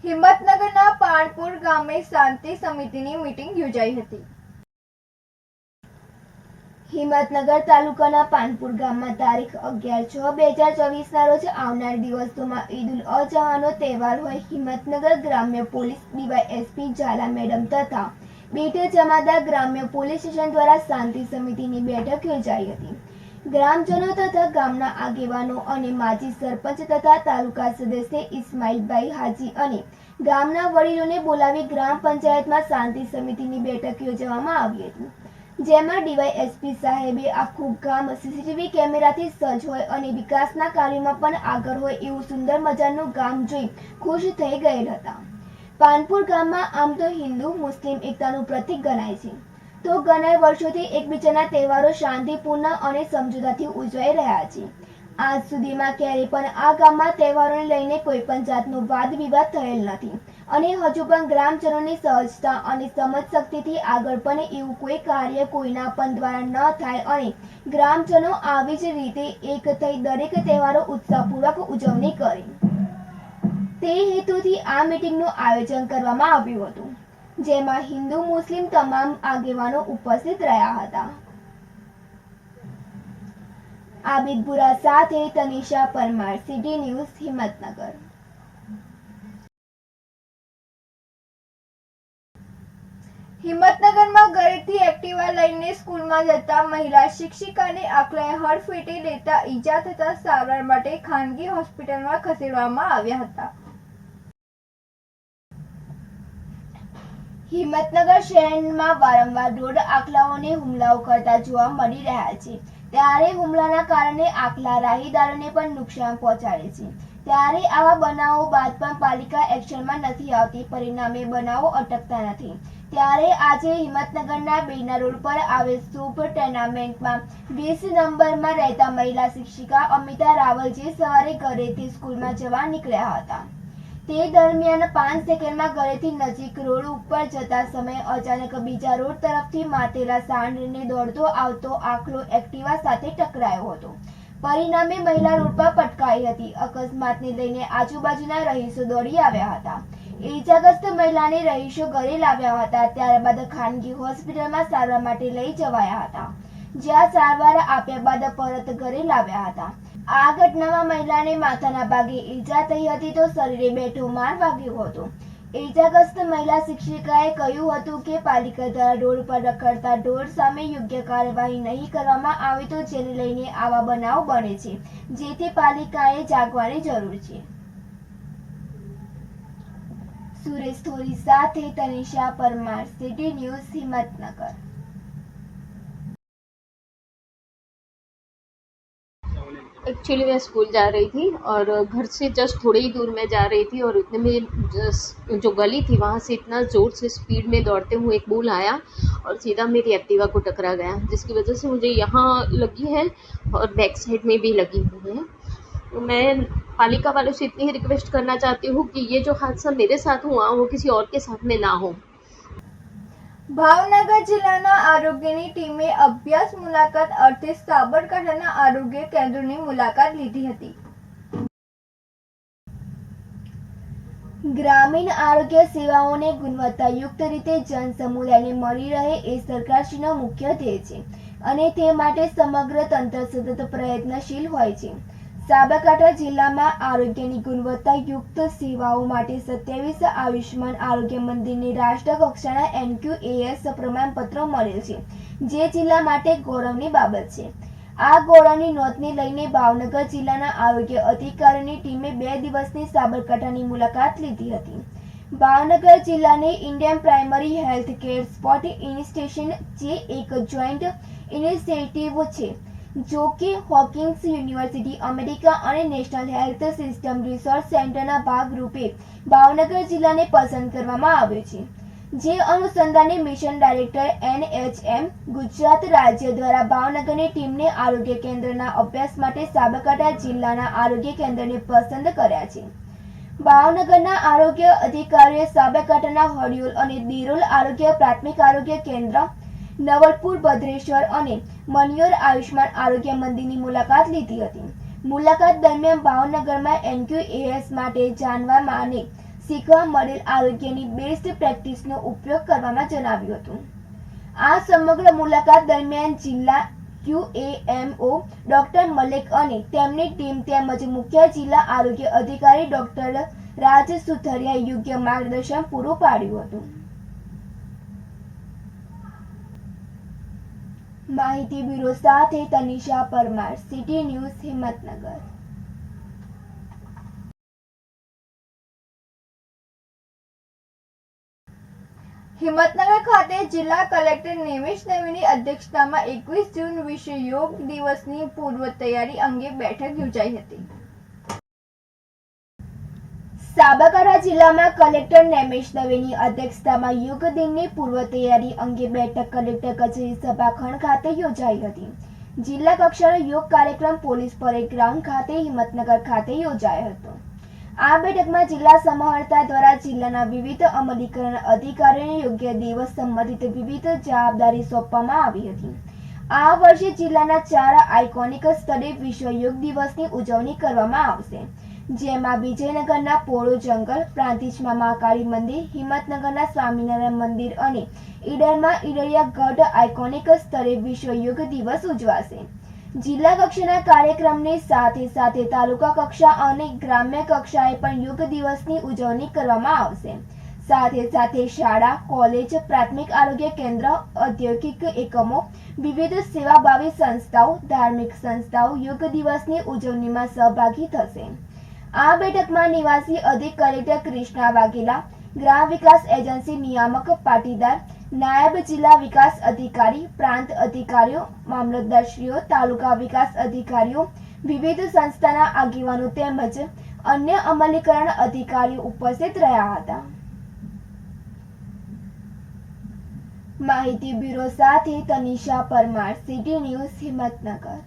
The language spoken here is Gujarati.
હિંમતનગરના પાણપુર ગામે શાંતિ સમિતિની મીટિંગ યોજાઈ હતી। હિંમતનગર તાલુકાના પાનપુર ગામમાં તારીખ 11/6/2024ના રોજ આવનાર દિવસોમાં ઈદ ઉલ અઝહાનો તહેવાર હોય હિંમતનગર ગ્રામ્ય પોલીસ ડીવાયએસપી ઝાલા મેડમ તથા બીટ જમાદાર ગ્રામ્ય પોલીસ સ્ટેશન દ્વારા શાંતિ સમિતિની બેઠક યોજાઈ હતી। ગ્રામજનો તથા ગામના આગેવાનો અને માજી સરપંચ તથા તાલુકા સદસ્ય ઇસ્માઇલભાઈ હાજી અને ગામના વડીલોને બોલાવી ગ્રામ પંચાયતમાં શાંતિ સમિતિની બેઠક યોજવામાં આવી હતી, જેમાં ડીવાયએસપી સાહેબે આખું ગામ સીસીટીવી કેમેરાથી સજ્જ હોય અને વિકાસના કાર્યોમાં પણ આગળ હોય એવું સુંદર મજાનું ગામ જોઈ ખુશ થઈ ગયેલ હતા। પાનપુર ગામમાં આમ તો હિન્દુ મુસ્લિમ એકતાનું પ્રતીક ગણાય છે, તો ઘણા વર્ષોથી એકબીજાના તહેવારો શાંતિપૂર્ણ અને સમજૂતાથી ઉજવાઈ રહ્યા છે। આજ સુધીમાં ક્યારેય પણ આ ગામમાં તહેવારોને લઈને કોઈ પણ જાતનો વાદ વિવાદ થયેલ નથી અને હજુ પણ ગ્રામજનોની સહજતા અને સમજ શક્તિથી આગળ પણ એવું કોઈ કાર્ય કોઈના પણ દ્વારા ન થાય અને ગ્રામજનો આવી જ રીતે એક થઈ દરેક તહેવારો ઉત્સાહપૂર્વક ઉજવણી કરે તે હેતુથી આ મીટિંગનું આયોજન કરવામાં આવ્યું હતું, જેમાં હિન્દુ મુસ્લિમ તમામ આગેવાનો ઉપસ્થિત રહ્યા હતા। આબિદપુરા સાથે તનિષા પરમાર, સિટી ન્યૂઝ, હિંમતનગર। હિંમતનગરમાં ઘરેથી એક્ટિવા લઈને સ્કૂલમાં જતા મહિલા શિક્ષિકાને આખલાએ હડફેટે લેતા ઈજા થતા સારવાર માટે ખાનગી હોસ્પિટલમાં ખસેડવામાં આવ્યા હતા। હિંમતનગર શહેરમાં વારંવાર રોડ આખલાઓને હુમલાઓ કરતા જોવા મળી રહ્યા છે, ત્યારે હુમલાના કારણે આખલા રાહીદારોને પણ નુકસાન પહોંચાડે છે, ત્યારે આવા બનાવો બાદ પણ પાલિકા એક્શનમાં નથી આવતી, પરિણામે બનાવો અટકતા નથી। ત્યારે આજે હિંમતનગરના બેના રોડ પર આવેલ શુભ ટેનામેન્ટમાં 20 નંબરમાં રહેતા મહિલા શિક્ષિકા અમિતા રાવલ જે સવારે ઘરેથી સ્કૂલમાં જવા નીકળ્યા હતા, તે દરમિયાન 5 સેકન્ડમાં ઘરેથી નજીક રોડ ઉપર જતા સમયે અચાનક બીજા રોડ તરફથી માતેલા સાંઢને દોડતો આવતો આખલો એક્ટિવા સાથે ટકરાયો હતો, પરિણામે મહિલા રોડ પર પટકાઈ હતી। અકસ્માતને લઈને આજુબાજુના રહીશો દોડી આવ્યા હતા। ઈજાગ્રસ્ત મહિલાને રહીશો ઘરે લાવ્યા હતા, ત્યારબાદ ખાનગી હોસ્પિટલમાં સારવાર માટે લઈ જવાયા હતા, જ્યાં સારવાર આપ્યા બાદ પરત ઘરે લાવ્યા હતા। આ ઘટનામાં મહિલાને માથાના ભાગે ઈજા થઈ હતી તો શરીરે બેઠો માર વાગ્યો હતો। ઈજાગ્રસ્ત મહિલા શિક્ષિકાએ કહ્યું હતું કે પાલિકા દ્વારા રોડ પર રખડતા ઢોર સામે યોગ્ય કાર્યવાહી નહીં કરવામાં આવે તો જેને લઈને આવા બનાવ બને છે, જેથી પાલિકાએ જાગવાની જરૂર છે। સુરેશ થોરી સાથે Tanisha Parmar, city news, Himmatnagar. Actually मैं स्कूल जा रही थी और घर से जस्ट थोड़ी ही दूर में जा रही थी और इतने में जो गली थी वहाँ से इतना ज़ोर से स्पीड में दौड़ते हुए एक बुल आया और सीधा मेरी एक्टिवा को टकरा गया, जिसकी वजह से मुझे यहाँ लगी है और बैक साइड में भी लगी हुई है। तो मैं पालिका वालों से इतनी ही रिक्वेस्ट करना चाहती हूँ कि ये जो हादसा मेरे साथ हुआ वो किसी और के साथ में ना हो। ભાવનગર જિલ્લાના આરોગ્યની ટીમે અભ્યાસ મુલાકાત અર્થે સાબરકાંઠાના આરોગ્ય કેન્દ્રોની મુલાકાત લીધી હતી। ગ્રામીણ આરોગ્ય સેવાઓને ગુણવત્તાયુક્ત રીતે જનસમુદાયને મળી રહે એ સરકારશ્રીનો મુખ્ય ધ્યેય છે અને તે માટે સમગ્ર તંત્ર સતત પ્રયત્નશીલ હોય છે। સાબરકાંઠા જિલ્લામાં આરોગ્યની ગુણવત્તાયુક્ત સેવાઓ માટે 27 આયુષ્માન આરોગ્ય મંદિરને રાષ્ટ્ર કક્ષાના NQAS પ્રમાણપત્ર મળેલ છે, જે જિલ્લા માટે ગૌરવની બાબત છે। આ ગૌરવની નોંધને લઈને ભાવનગર જિલ્લાના આરોગ્ય અધિકારીની ટીમે 2 દિવસની સાબરકાંઠાની મુલાકાત લીધી હતી। ભાવનગર જિલ્લાને Indian primary health care spot initiation જે એક જોઈન્ટ ઇનિશિયેટિવ છે, જો કે હોકિન્સ યુનિવર્સિટી અમેરિકા અને નેશનલ હેલ્થ સિસ્ટમ રિસર્ચ સેન્ટરના ભાગરૂપે ભાવનગર જિલ્લાને પસંદ કરવામાં આવ્યો છે, જે અનુસંધાને મિશન ડાયરેક્ટર NHM ગુજરાત રાજ્ય દ્વારા ભાવનગરની ટીમને આરોગ્ય કેન્દ્રના અભ્યાસ માટે સાબરકાંઠા જિલ્લાના આરોગ્ય કેન્દ્રને પસંદ કર્યા છે। ભાવનગરના આરોગ્ય અધિકારીએ સાબરકાંઠાના હડિયોલ અને દિરોલ આરોગ્ય પ્રાથમિક આરોગ્ય કેન્દ્ર, નવલપુર ભદ્રેશ્વર અને મનિયોર આયુષ્માન આરોગ્ય મંદિરની મુલાકાત લીધી હતી। મુલાકાત દરમિયાન ભાવનગરમાં NQAS માટે જાણવામાં અને શીખવા મળેલ આરોગ્યની બેસ્ટ પ્રેક્ટિસનો ઉપયોગ કરવામાં જણાવ્યું હતું. આ સમગ્ર મુલાકાત દરમિયાન જિલ્લા QAMO ડોક્ટર મલેક અને તેમની ટીમ તેમજ મુખ્ય જિલ્લા આરોગ્ય અધિકારી ડોક્ટર રાજ સુથરિયાએ યોગ્ય માર્ગદર્શન પૂરું પાડ્યું હતું. માહિતી બ્યુરો સાથે તનિષા પરમાર, સિટી ન્યૂઝ, હિંમતનગર. હિંમતનગર ખાતે જિલ્લા કલેક્ટર નિમેશ દવેની અધ્યક્ષતામાં 21 જૂન વિશ્વ યોગ દિવસની પૂર્વ તૈયારી અંગે બેઠક યોજાઈ હતી. સાબરકાંઠા જિલ્લામાં કલેક્ટર નિમેશ દવેની અધ્યક્ષતામાં યોગ દિનની પૂર્વ તૈયારી અંગે બેઠક કલેક્ટર કચેરી સભાખંડ ખાતે યોજાઈ હતી. જિલ્લા કક્ષાનો યોગ કાર્યક્રમ પોલીસ પરેડ ગ્રાઉન્ડ ખાતે હિંમતનગર ખાતે યોજાયો હતો. આ બેઠકમાં જિલ્લા સમાહર્તા દ્વારા જિલ્લાના વિવિધ અમલીકરણ અધિકારીઓને યોગ્ય દિવસ સંબંધિત વિવિધ જવાબદારી સોંપવામાં આવી હતી. આ વર્ષે જિલ્લાના 4 આઇકોનિક સ્થળે વિશ્વ યોગ દિવસની ઉજવણી કરવામાં આવશે, જેમાં વિજયનગરના પોળો જંગલ, પ્રાંતિજમાં મહાકાળી મંદિર, હિંમતનગરના સ્વામિનારાયણ મંદિર અને ઈડરમાં ઈડરિયા ગઢ આઇકોનિક સ્થળે વિશ્વ યોગ દિવસ ઉજવાશે. જિલ્લા કક્ષાના કાર્યક્રમની સાથે સાથે તાલુકા કક્ષા અને ગ્રામ્ય કક્ષાએ પણ યોગ દિવસની ઉજવણી કરવામાં આવશે. સાથે સાથે શાળા, કોલેજ, પ્રાથમિક આરોગ્ય કેન્દ્ર, ઔદ્યોગિક એકમો, વિવિધ સેવાભાવી સંસ્થાઓ, ધાર્મિક સંસ્થાઓ યોગ દિવસની ઉજવણીમાં સહભાગી થશે. આ બેઠકમાં નિવાસી અધિક કલેક્ટર કૃષ્ણા વાઘેલા, ગ્રામ વિકાસ એજન્સી નિયામક પાટીદાર, નાયબ જિલ્લા વિકાસ અધિકારી, પ્રાંત અધિકારીઓ, મામલતદારશ્રીઓ, તાલુકા વિકાસ અધિકારીઓ, વિવિધ સંસ્થાના આગેવાનો તેમજ અન્ય અમલીકરણ અધિકારીઓ ઉપસ્થિત રહ્યા હતા. માહિતી બ્યુરો સાથે તનિષા પરમાર, સિટી ન્યૂઝ, હિંમતનગર.